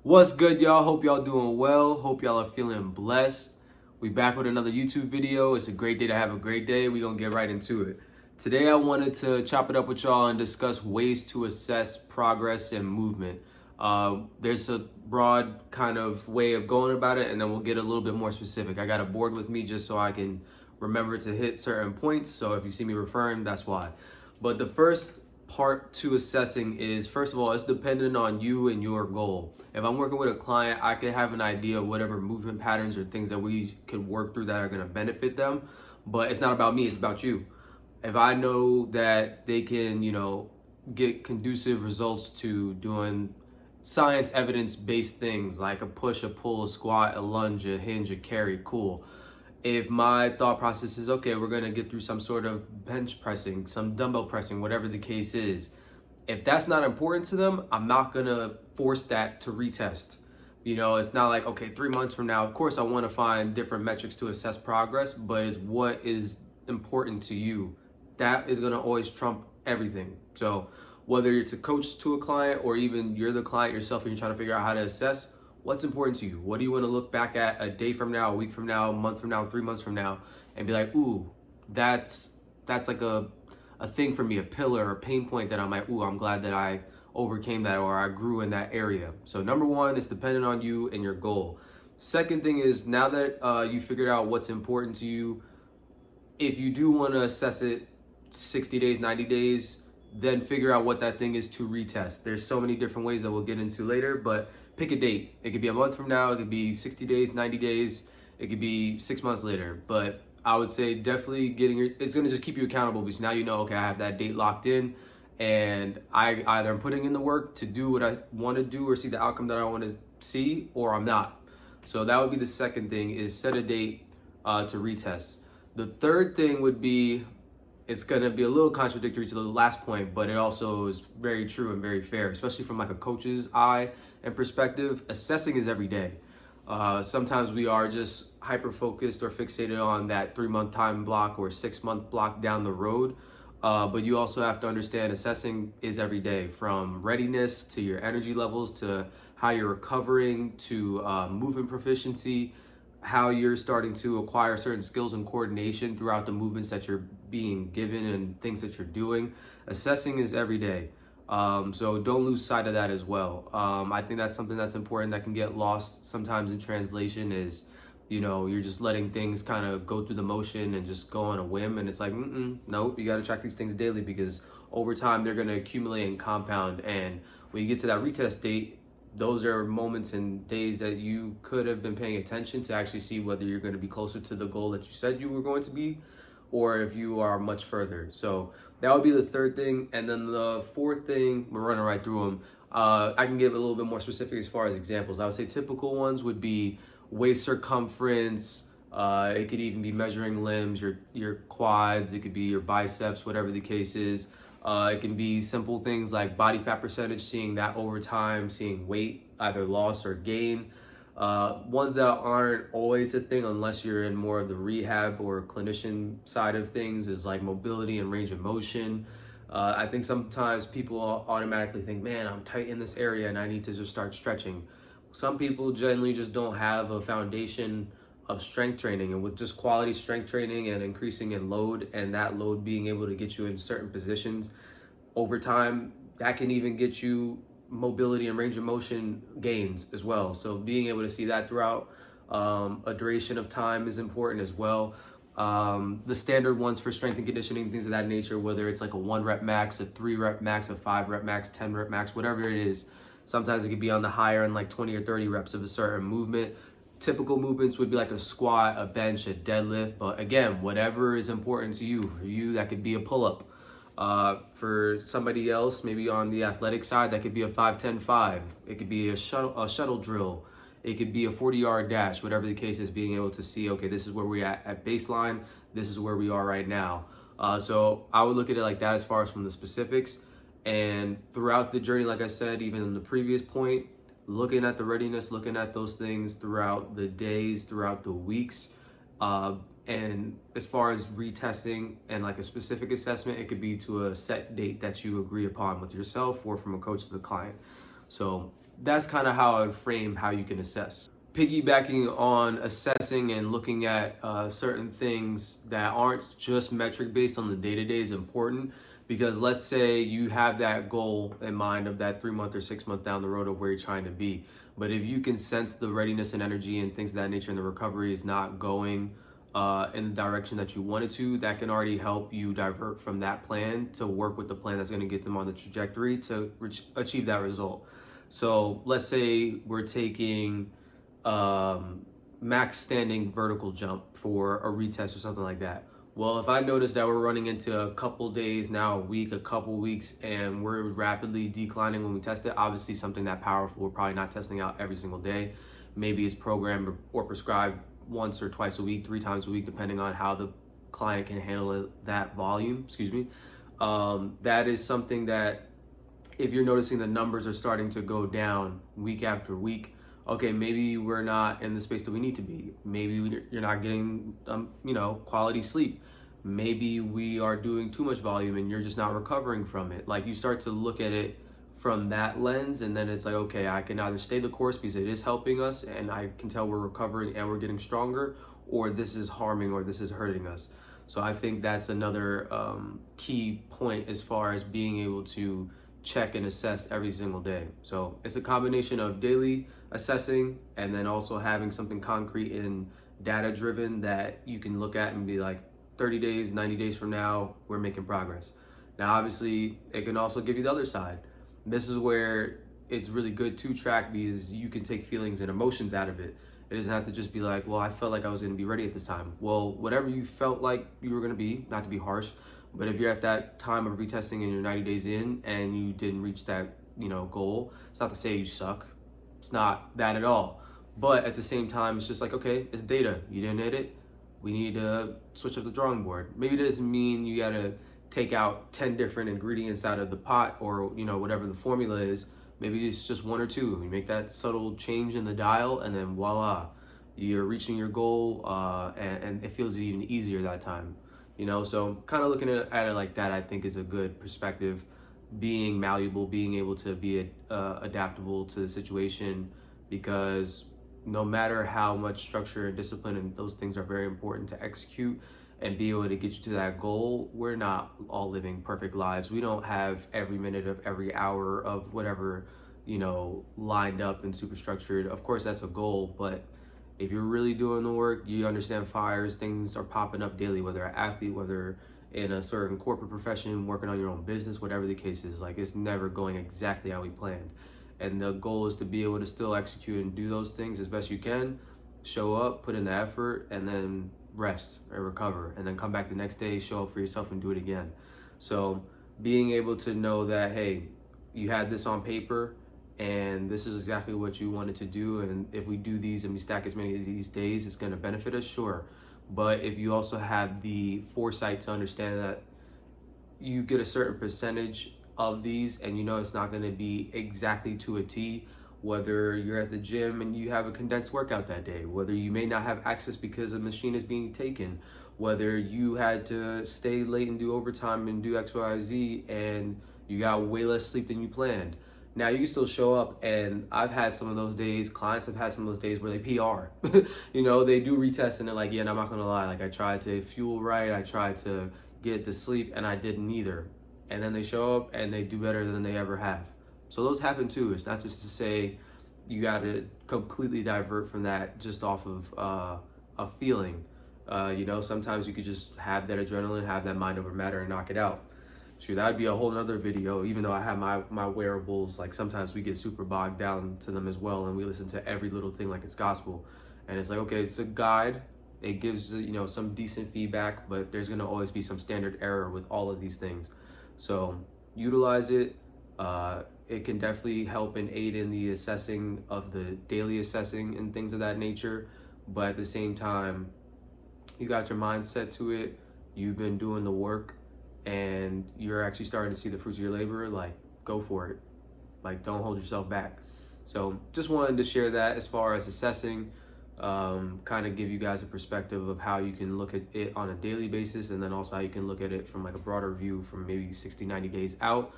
What's good, y'all? Hope y'all doing well. Hope y'all are feeling blessed. We back with another YouTube video. It's a great day to have a great day. We're gonna get right into it. Today I wanted to chop it up with y'all and discuss ways to assess progress and movement. There's a broad kind of way of going about it, and then we'll get a little bit more specific. I got a board with me just so I can remember to hit certain points. So if you see me referring, that's why. But the first part to assessing is, first of all, it's dependent on you and your goal. If I'm working with a client, I can have an idea of whatever movement patterns or things that we could work through that are going to benefit them, but it's not about me, it's about you. If I know that they can, get conducive results to doing science evidence based things like a push, a pull, a squat, a lunge, a hinge, a carry, cool. If my thought process is, okay, we're gonna get through some sort of bench pressing, some dumbbell pressing, whatever the case is, if that's not important to them, I'm not gonna force that to retest. It's not like, okay, 3 months from now, of course I wanna find different metrics to assess progress, but it's what is important to you. That is gonna always trump everything. So whether it's a coach to a client or even you're the client yourself and you're trying to figure out how to assess, what's important to you? What do you want to look back at a day from now, a week from now, a month from now, 3 months from now, and be like, ooh, that's like a thing for me, a pillar, a pain point that I'm like, ooh, I'm glad that I overcame that or I grew in that area. So number one is dependent on you and your goal. Second thing is, now that you figured out what's important to you, if you do want to assess it 60 days, 90 days, then figure out what that thing is to retest. There's so many different ways that we'll get into later, but pick a date. It could be a month from now, it could be 60 days, 90 days, it could be 6 months later. But I would say definitely it's gonna just keep you accountable, because now you know, okay, I have that date locked in and I either am putting in the work to do what I want to do or see the outcome that I want to see, or I'm not. So that would be the second thing, is set a date to retest. The third thing would be, it's going to be a little contradictory to the last point, but it also is very true and very fair, especially from like a coach's eye and perspective. Assessing is every day. Sometimes we are just hyper focused or fixated on that 3 month time block or 6 month block down the road. But you also have to understand assessing is every day, from readiness to your energy levels to how you're recovering to movement proficiency, how you're starting to acquire certain skills and coordination throughout the movements that you're being given and things that you're doing. Assessing is every day. So don't lose sight of that as well. I think that's something that's important that can get lost sometimes in translation is, you're just letting things kind of go through the motion and just go on a whim. And it's like, nope, you got to track these things daily, because over time they're going to accumulate and compound. And when you get to that retest date, those are moments and days that you could have been paying attention to actually see whether you're going to be closer to the goal that you said you were going to be, or if you are much further. So that would be the third thing. And then the fourth thing, we're running right through them. I can give a little bit more specific as far as examples. I would say typical ones would be waist circumference. It could even be measuring limbs, your quads. It could be your biceps, whatever the case is. It can be simple things like body fat percentage, seeing that over time, seeing weight, either loss or gain. Ones that aren't always a thing unless you're in more of the rehab or clinician side of things is like mobility and range of motion. I think sometimes people automatically think, man, I'm tight in this area and I need to just start stretching. Some people generally just don't have a foundation of strength training, and with just quality strength training and increasing in load, and that load being able to get you in certain positions over time, that can even get you mobility and range of motion gains as well. So being able to see that throughout a duration of time is important as well. The standard ones for strength and conditioning, things of that nature, whether it's like a 1 rep max, a 3 rep max, a 5 rep max, 10 rep max, whatever it is. Sometimes it could be on the higher end, like 20 or 30 reps of a certain movement. Typical movements would be like a squat, a bench, a deadlift. But again, whatever is important to you. For you, that could be a pull-up. For somebody else, maybe on the athletic side, that could be a 5-10-5. It could be a shuttle drill. It could be a 40-yard dash, whatever the case is, being able to see, okay, this is where we're at baseline. This is where we are right now. So I would look at it like that as far as from the specifics. And throughout the journey, like I said, even in the previous point, looking at the readiness, looking at those things throughout the days, throughout the weeks. And as far as retesting and like a specific assessment, it could be to a set date that you agree upon with yourself or from a coach to the client. So that's kind of how I would frame how you can assess. Piggybacking on assessing and looking at certain things that aren't just metric based on the day-to-day is important, because let's say you have that goal in mind of that 3 month or 6 month down the road of where you're trying to be. But if you can sense the readiness and energy and things of that nature and the recovery is not going in the direction that you wanted to, that can already help you divert from that plan to work with the plan that's going to get them on the trajectory to achieve that result. So let's say we're taking max standing vertical jump for a retest or something like that. Well, if I notice that we're running into a couple days, now a week, a couple weeks, and we're rapidly declining when we test it, obviously something that powerful, we're probably not testing out every single day. Maybe it's programmed or prescribed once or twice a week, 3 times a week, depending on how the client can handle that volume, that is something that if you're noticing the numbers are starting to go down week after week, okay, maybe we're not in the space that we need to be. Maybe you're not getting, quality sleep. Maybe we are doing too much volume and you're just not recovering from it. Like, you start to look at it from that lens, and then it's like, okay, I can either stay the course because it is helping us and I can tell we're recovering and we're getting stronger, or this is harming or this is hurting us. So I think that's another key point as far as being able to check and assess every single day. So it's a combination of daily assessing and then also having something concrete and data driven that you can look at and be like, 30 days, 90 days from now, we're making progress. Now, obviously, it can also give you the other side. This is where it's really good to track, because you can take feelings and emotions out of it. It doesn't have to just be like, well, I felt like I was going to be ready at this time. Well, whatever you felt like you were going to be, not to be harsh, but if you're at that time of retesting and you're 90 days in and you didn't reach that, goal, it's not to say you suck. It's not that at all. But at the same time, it's just like, okay, it's data. You didn't hit it. We need to switch up the drawing board. Maybe it doesn't mean you got to take out 10 different ingredients out of the pot or, whatever the formula is. Maybe it's just 1 or 2. You make that subtle change in the dial and then voila, you're reaching your goal, and it feels even easier that time. So kind of looking at it like that, I think is a good perspective. Being malleable, being able to be adaptable to the situation, because no matter how much structure and discipline, and those things are very important to execute and be able to get you to that goal, we're not all living perfect lives. We don't have every minute of every hour of whatever, lined up and super structured. Of course, that's a goal, but if you're really doing the work, you understand fires, things are popping up daily, whether an athlete, whether in a certain corporate profession, working on your own business, whatever the case is, like, it's never going exactly how we planned. And the goal is to be able to still execute and do those things as best you can, show up, put in the effort, and then rest and recover, and then come back the next day, show up for yourself and do it again. So being able to know that, hey, you had this on paper and this is exactly what you wanted to do, and if we do these and we stack as many of these days, it's going to benefit us, sure. But if you also have the foresight to understand that you get a certain percentage of these and it's not going to be exactly to a T, whether you're at the gym and you have a condensed workout that day, whether you may not have access because a machine is being taken, whether you had to stay late and do overtime and do X, Y, Z, and you got way less sleep than you planned. Now, you can still show up, and I've had some of those days, clients have had some of those days where they PR. They do retest and they're like, yeah, and I'm not gonna lie, like, I tried to fuel right, I tried to get the sleep, and I didn't either. And then they show up and they do better than they ever have. So those happen too. It's not just to say you got to completely divert from that just off of a feeling. Sometimes you could just have that adrenaline, have that mind over matter, and knock it out. Sure, that would be a whole nother video. Even though I have my wearables, like, sometimes we get super bogged down to them as well, and we listen to every little thing like it's gospel. And it's like, okay, it's a guide. It gives some decent feedback, but there's gonna always be some standard error with all of these things. So utilize it. It can definitely help and aid in the assessing of the daily assessing and things of that nature. But at the same time, you got your mindset to it. You've been doing the work and you're actually starting to see the fruits of your labor. Like, go for it. Like, don't hold yourself back. So just wanted to share that as far as assessing, kind of give you guys a perspective of how you can look at it on a daily basis, and then also how you can look at it from like a broader view from maybe 60, 90 days out.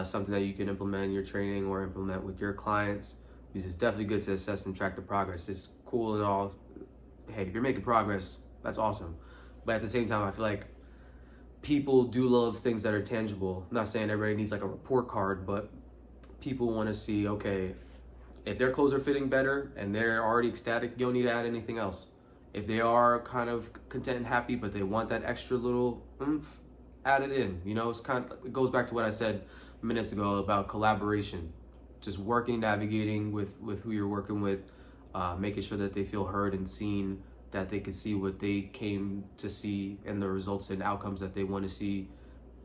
something that you can implement in your training or implement with your clients, because it's definitely good to assess and track the progress. It's cool and all. Hey, if you're making progress, that's awesome. But at the same time, I feel like people do love things that are tangible. I'm not saying everybody needs like a report card, but people want to see, okay, if their clothes are fitting better and they're already ecstatic, you don't need to add anything else. If they are kind of content and happy, but they want that extra little oomph, add it in. You know, it goes back to what I said minutes ago about collaboration. Just working, navigating with who you're working with, making sure that they feel heard and seen, that they can see what they came to see and the results and outcomes that they want to see.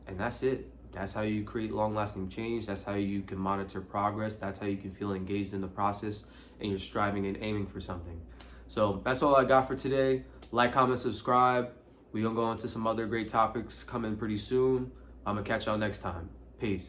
And that's it. That's how you create long-lasting change. That's how you can monitor progress. That's how you can feel engaged in the process and you're striving and aiming for something. So that's all I got for today. Like, comment, subscribe. We're going to go into some other great topics coming pretty soon. I'm going to catch y'all next time. Peace.